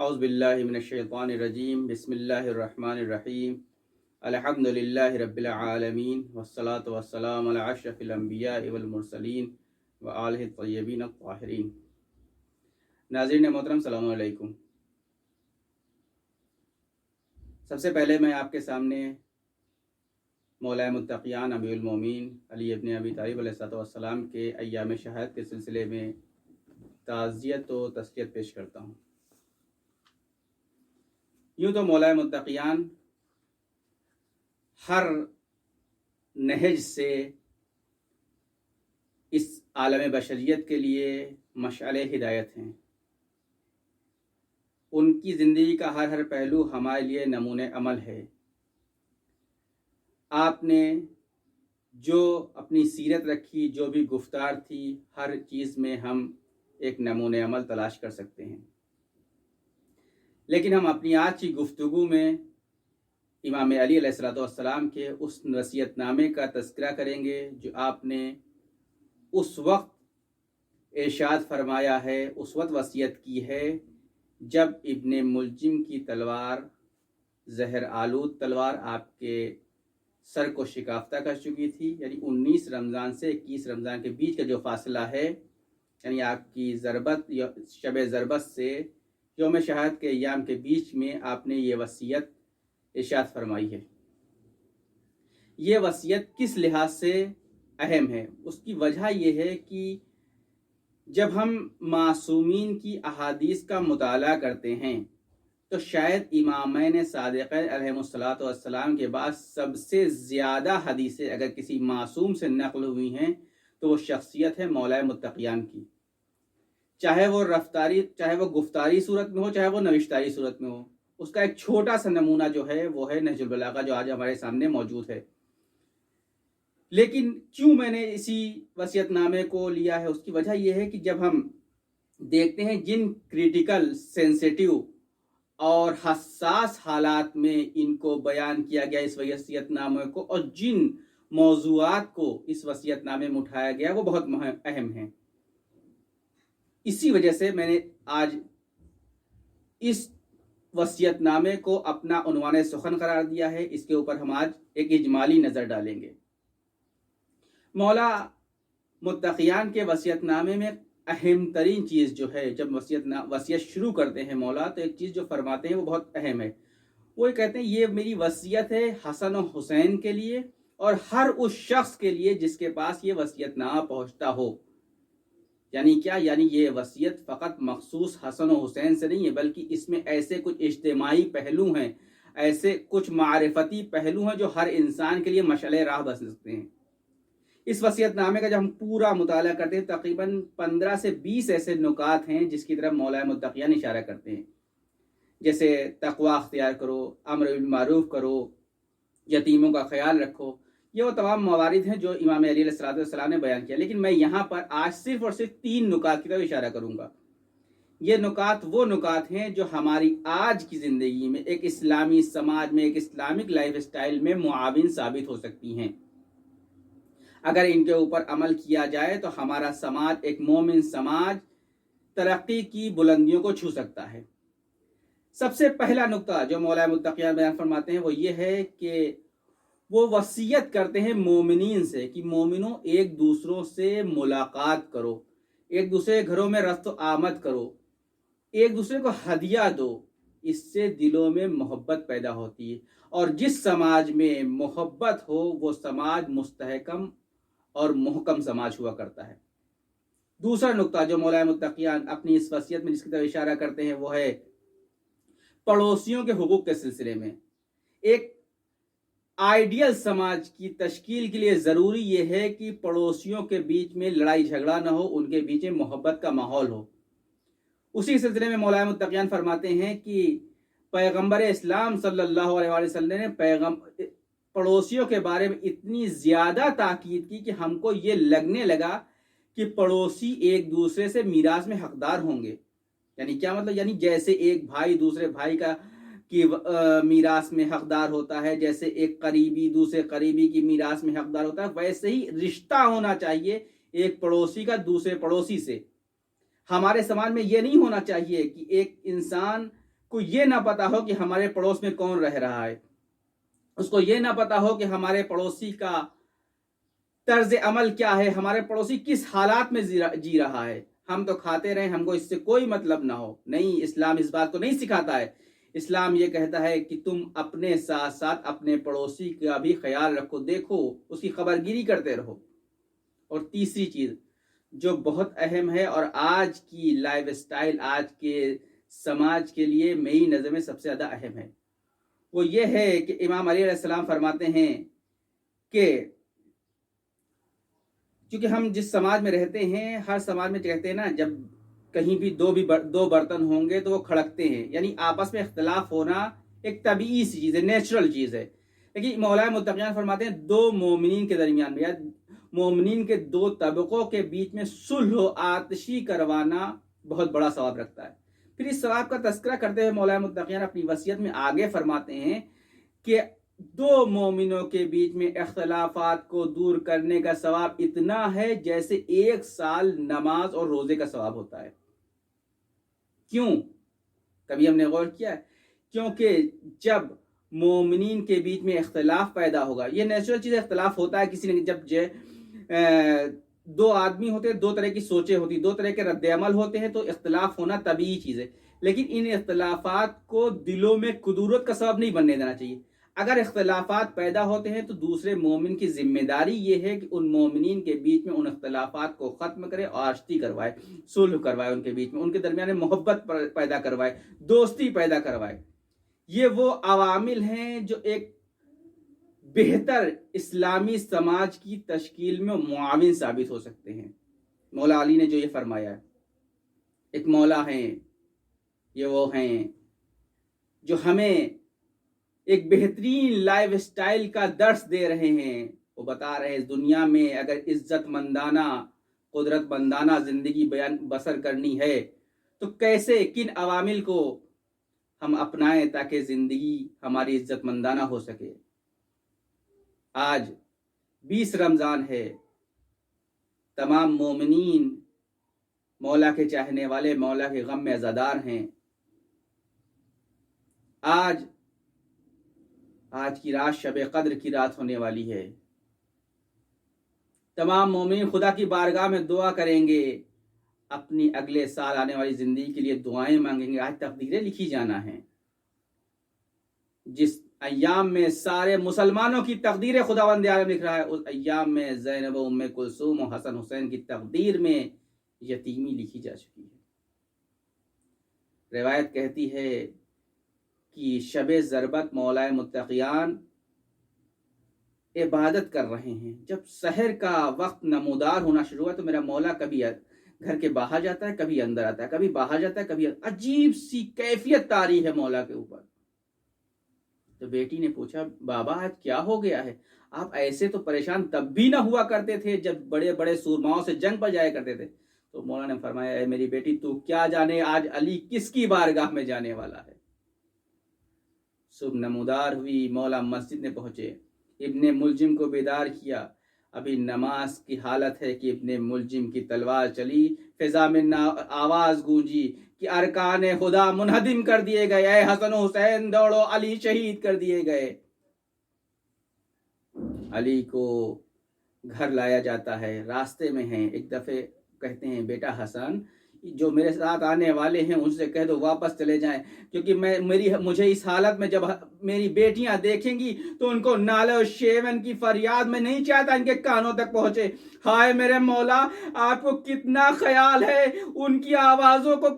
اعوذ باللہ من الشیطان الرجیم بسم اللہ الرحمن الرحیم الحمدللہ رب العالمین والصلاة والسلام علی اشرف الانبیاء والمرسلین وآلہ الطیبین الطاہرین۔ ناظرین محترم، السلام علیکم۔ سب سے پہلے میں آپ کے سامنے مولا متقیان امیر المومنین علی ابن ابی طالب علیہ السلام کے ایام شہادت کے سلسلے میں تعزیت و تسلیت پیش کرتا ہوں۔ یوں تو مولا متقیان ہر نہج سے اس عالم بشریت کے لیے مشعل ہدایت ہیں۔ ان کی زندگی کا ہر پہلو ہمارے لیے نمونۂ عمل ہے۔ آپ نے جو اپنی سیرت رکھی، جو بھی گفتار تھی، ہر چیز میں ہم ایک نمونۂ عمل تلاش کر سکتے ہیں۔ لیکن ہم اپنی آج کی گفتگو میں امام علی علیہ السلام کے اس وصیت نامے کا تذکرہ کریں گے جو آپ نے اس وقت ارشاد فرمایا ہے، اس وقت وصیت کی ہے جب ابن ملجم کی تلوار، زہر آلود تلوار آپ کے سر کو شکافتہ کر چکی تھی۔ یعنی 19 رمضان سے 21 رمضان کے بیچ کا جو فاصلہ ہے، یعنی آپ کی ضربت یا شب ضربت سے یوم شہادت کے ایام کے بیچ میں آپ نے یہ وصیت ارشاد فرمائی ہے۔ یہ وصیت کس لحاظ سے اہم ہے؟ اس کی وجہ یہ ہے کہ جب ہم معصومین کی احادیث کا مطالعہ کرتے ہیں تو شاید امامین صادقین علیہم السلام کے بعد سب سے زیادہ حدیثیں اگر کسی معصوم سے نقل ہوئی ہیں تو وہ شخصیت ہے مولا متقیان کی، چاہے وہ گفتاری صورت میں ہو، چاہے وہ نوشتاری صورت میں ہو۔ اس کا ایک چھوٹا سا نمونہ جو ہے وہ ہے نہج البلاغہ، جو آج ہمارے سامنے موجود ہے۔ لیکن کیوں میں نے اسی وصیت نامے کو لیا ہے؟ اس کی وجہ یہ ہے کہ جب ہم دیکھتے ہیں جن کریٹیکل، سینسیٹیو اور حساس حالات میں ان کو بیان کیا گیا اس وصیت نامے کو، اور جن موضوعات کو اس وصیت نامے میں اٹھایا گیا وہ بہت اہم ہیں۔ اسی وجہ سے میں نے آج اس وصیت نامے کو اپنا عنوان سخن قرار دیا ہے۔ اس کے اوپر ہم آج ایک اجمالی نظر ڈالیں گے۔ مولا متقیان کے وصیت نامے میں اہم ترین چیز جو ہے، جب وصیت شروع کرتے ہیں مولا تو ایک چیز جو فرماتے ہیں وہ بہت اہم ہے۔ وہ کہتے ہیں یہ میری وصیت ہے حسن و حسین کے لیے اور ہر اس شخص کے لیے جس کے پاس یہ وصیت نامہ پہنچتا ہو۔ یعنی کیا؟ یعنی یہ وصیت فقط مخصوص حسن و حسین سے نہیں ہے، بلکہ اس میں ایسے کچھ اجتماعی پہلو ہیں، ایسے کچھ معرفتی پہلو ہیں جو ہر انسان کے لیے مشعل راہ بن سکتے ہیں۔ اس وصیت نامے کا جب ہم پورا مطالعہ کرتے ہیں تقریباً 15 سے 20 ایسے نکات ہیں جس کی طرف مولا متقیان اشارہ کرتے ہیں، جیسے تقوی اختیار کرو، امر بالمعروف کرو، یتیموں کا خیال رکھو۔ یہ وہ تمام موارد ہیں جو امام علی علیہ السلام نے بیان کیا، لیکن میں یہاں پر آج صرف اور صرف 3 نکات کی طرف اشارہ کروں گا۔ یہ نکات وہ نکات ہیں جو ہماری آج کی زندگی میں ایک اسلامی سماج میں، ایک اسلامک لائف اسٹائل میں معاون ثابت ہو سکتی ہیں۔ اگر ان کے اوپر عمل کیا جائے تو ہمارا سماج، ایک مومن سماج، ترقی کی بلندیوں کو چھو سکتا ہے۔ سب سے پہلا نقطہ جو مولا متقیان بیان فرماتے ہیں وہ یہ ہے کہ وہ وصیت کرتے ہیں مومنین سے کہ مومنوں ایک دوسروں سے ملاقات کرو، ایک دوسرے گھروں میں رفت و آمد کرو، ایک دوسرے کو ہدیہ دو۔ اس سے دلوں میں محبت پیدا ہوتی ہے، اور جس سماج میں محبت ہو وہ سماج مستحکم اور محکم سماج ہوا کرتا ہے۔ دوسرا نقطہ جو مولا متقیان اپنی اس وصیت میں جس کی طرف اشارہ کرتے ہیں وہ ہے پڑوسیوں کے حقوق کے سلسلے میں۔ ایک آئیڈیل سماج کی تشکیل کے لیے ضروری یہ ہے کہ پڑوسیوں کے بیچ میں لڑائی جھگڑا نہ ہو، ان کے بیچ میں محبت کا ماحول ہو۔ اسی سلسلے میں مولا متقیان فرماتے ہیں کہ پیغمبر اسلام صلی اللہ علیہ وسلم نے پڑوسیوں کے بارے میں اتنی زیادہ تاکید کی کہ ہم کو یہ لگنے لگا کہ پڑوسی ایک دوسرے سے میراث میں حقدار ہوں گے۔ یعنی کیا مطلب؟ یعنی جیسے ایک بھائی دوسرے بھائی کی میراث میں حقدار ہوتا ہے، جیسے ایک قریبی دوسرے قریبی کی میراث میں حقدار ہوتا ہے، ویسے ہی رشتہ ہونا چاہیے ایک پڑوسی کا دوسرے پڑوسی سے۔ ہمارے سماج میں یہ نہیں ہونا چاہیے کہ ایک انسان کو یہ نہ پتا ہو کہ ہمارے پڑوس میں کون رہ رہا ہے، اس کو یہ نہ پتا ہو کہ ہمارے پڑوسی کا طرز عمل کیا ہے، ہمارے پڑوسی کس حالات میں جی رہا ہے، ہم تو کھاتے رہیں، ہم کو اس سے کوئی مطلب نہ ہو۔ نہیں، اسلام اس بات کو نہیں سکھاتا ہے۔ اسلام یہ کہتا ہے کہ تم اپنے ساتھ ساتھ اپنے پڑوسی کا بھی خیال رکھو، دیکھو، اس کی خبرگیری کرتے رہو۔ اور تیسری چیز جو بہت اہم ہے اور آج کی لائف سٹائل، آج کے سماج کے لیے میری نظر میں سب سے زیادہ اہم ہے، وہ یہ ہے کہ امام علی علیہ السلام فرماتے ہیں کہ چونکہ ہم جس سماج میں رہتے ہیں، ہر سماج میں کہتے ہیں نا، جب کہیں بھی دو برتن ہوں گے تو وہ کھڑکتے ہیں، یعنی آپس میں اختلاف ہونا ایک طبیعی سی چیز ہے، نیچرل چیز ہے۔ لیکن مولا متقیان فرماتے ہیں دو مومنین کے درمیان میں یا مومنین کے دو طبقوں کے بیچ میں صلح و آتشی کروانا بہت بڑا ثواب رکھتا ہے۔ پھر اس ثواب کا تذکرہ کرتے ہوئے مولا متقیان اپنی وصیت میں آگے فرماتے ہیں کہ دو مومنوں کے بیچ میں اختلافات کو دور کرنے کا ثواب اتنا ہے جیسے 1 سال نماز اور روزے کا ثواب ہوتا ہے۔ کیوں؟ کبھی ہم نے غور کیا ہے؟ کیونکہ جب مومنین کے بیچ میں اختلاف پیدا ہوگا، یہ نیچرل چیز، اختلاف ہوتا ہے کسی نے، جب دو آدمی ہوتے ہیں، دو طرح کی سوچیں ہوتی، دو طرح کے رد عمل ہوتے ہیں، تو اختلاف ہونا طبیعی چیز ہے۔ لیکن ان اختلافات کو دلوں میں کدورت کا سبب نہیں بننے دینا چاہیے۔ اگر اختلافات پیدا ہوتے ہیں تو دوسرے مومن کی ذمہ داری یہ ہے کہ ان مومنین کے بیچ میں ان اختلافات کو ختم کرے، آشتی کروائے، صلح کروائے، ان کے بیچ میں، ان کے درمیان محبت پیدا کروائے، دوستی پیدا کروائے۔ یہ وہ عوامل ہیں جو ایک بہتر اسلامی سماج کی تشکیل میں معاون ثابت ہو سکتے ہیں۔ مولا علی نے جو یہ فرمایا ہے، ایک مولا ہیں، یہ وہ ہیں جو ہمیں ایک بہترین لائف سٹائل کا درس دے رہے ہیں۔ وہ بتا رہے ہیں دنیا میں اگر عزت مندانہ، قدرت مندانہ زندگی بسر کرنی ہے تو کیسے، کن عوامل کو ہم اپنائیں تاکہ زندگی ہماری عزت مندانہ ہو سکے۔ آج 20 رمضان ہے، تمام مومنین مولا کے چاہنے والے، مولا کے غم میں عزادار ہیں۔ آج کی رات شب قدر کی رات ہونے والی ہے۔ تمام مومنین خدا کی بارگاہ میں دعا کریں گے، اپنی اگلے سال آنے والی زندگی کے لیے دعائیں مانگیں گے۔ آج تقدیریں لکھی جانا ہے، جس ایام میں سارے مسلمانوں کی تقدیر خداوند عالم لکھ رہا ہے، اس ایام میں زینب و ام کلثوم و حسن حسین کی تقدیر میں یتیمی لکھی جا چکی ہے۔ روایت کہتی ہے کہ شب ضربت مولا متقیان عبادت کر رہے ہیں، جب سحر کا وقت نمودار ہونا شروع ہوا تو میرا مولا کبھی گھر کے باہر جاتا ہے، کبھی اندر آتا ہے، کبھی باہر جاتا ہے، کبھی عجیب سی کیفیت طاری ہے مولا کے اوپر۔ تو بیٹی نے پوچھا بابا آج کیا ہو گیا ہے؟ آپ ایسے تو پریشان تب بھی نہ ہوا کرتے تھے جب بڑے بڑے سورماؤں سے جنگ پر جایا کرتے تھے۔ تو مولا نے فرمایا اے میری بیٹی تو کیا جانے آج علی کس کی بارگاہ میں جانے والا ہے۔ صبح نمودار ہوئی، مولا مسجد میں پہنچے، ابن ملجم کو بیدار کیا۔ ابھی نماز کی حالت ہے کہ ابن ملجم کی تلوار چلی، فضا میں آواز گونجی کہ ارکان خدا منہدم کر دیے گئے، اے حسن حسین دوڑو، علی شہید کر دیے گئے۔ علی کو گھر لایا جاتا ہے، راستے میں ہیں، ایک دفعہ کہتے ہیں بیٹا حسن جو میرے ساتھ آنے والے ہیں ان سے کہہ دو واپس چلے جائیں، کیونکہ مجھے اس حالت میں جب میری بیٹیاں دیکھیں گی تو ان کو نالے و شیون کی فریاد میں نہیں چاہتا ان کے کانوں تک پہنچے۔ ہائے میرے مولا آپ کو کتنا خیال ہے ان کی آوازوں کو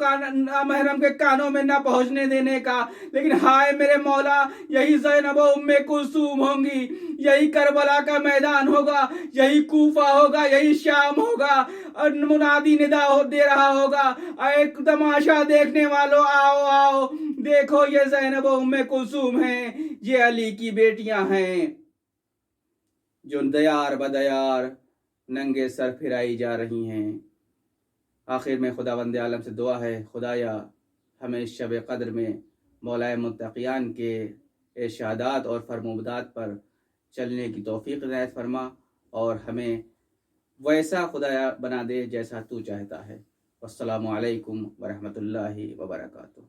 محرم کے کانوں میں نہ پہنچنے دینے کا، لیکن ہائے میرے مولا یہی زینب و ام کلثوم ہوں گی، یہی کربلا کا میدان ہوگا، یہی کوفہ ہوگا، یہی شام ہوگا، اور منادی ندا دے رہا ہوگا ایک تماشا دیکھنے والوں آؤ آؤ دیکھو یہ زینب و ام کلثوم ہیں، یہ علی کی بیٹیاں ہیں جو دیار بدیار ننگے سر پھرائی جا رہی ہیں۔ آخر میں خداوند عالم سے دعا ہے خدایا ہمیں شب قدر میں مولا متقیان کے ارشادات اور فرمودات پر چلنے کی توفیق عنایت فرما اور ہمیں ویسا خدایا بنا دے جیسا تو چاہتا ہے۔ والسلام علیکم ورحمۃ اللہ وبرکاتہ۔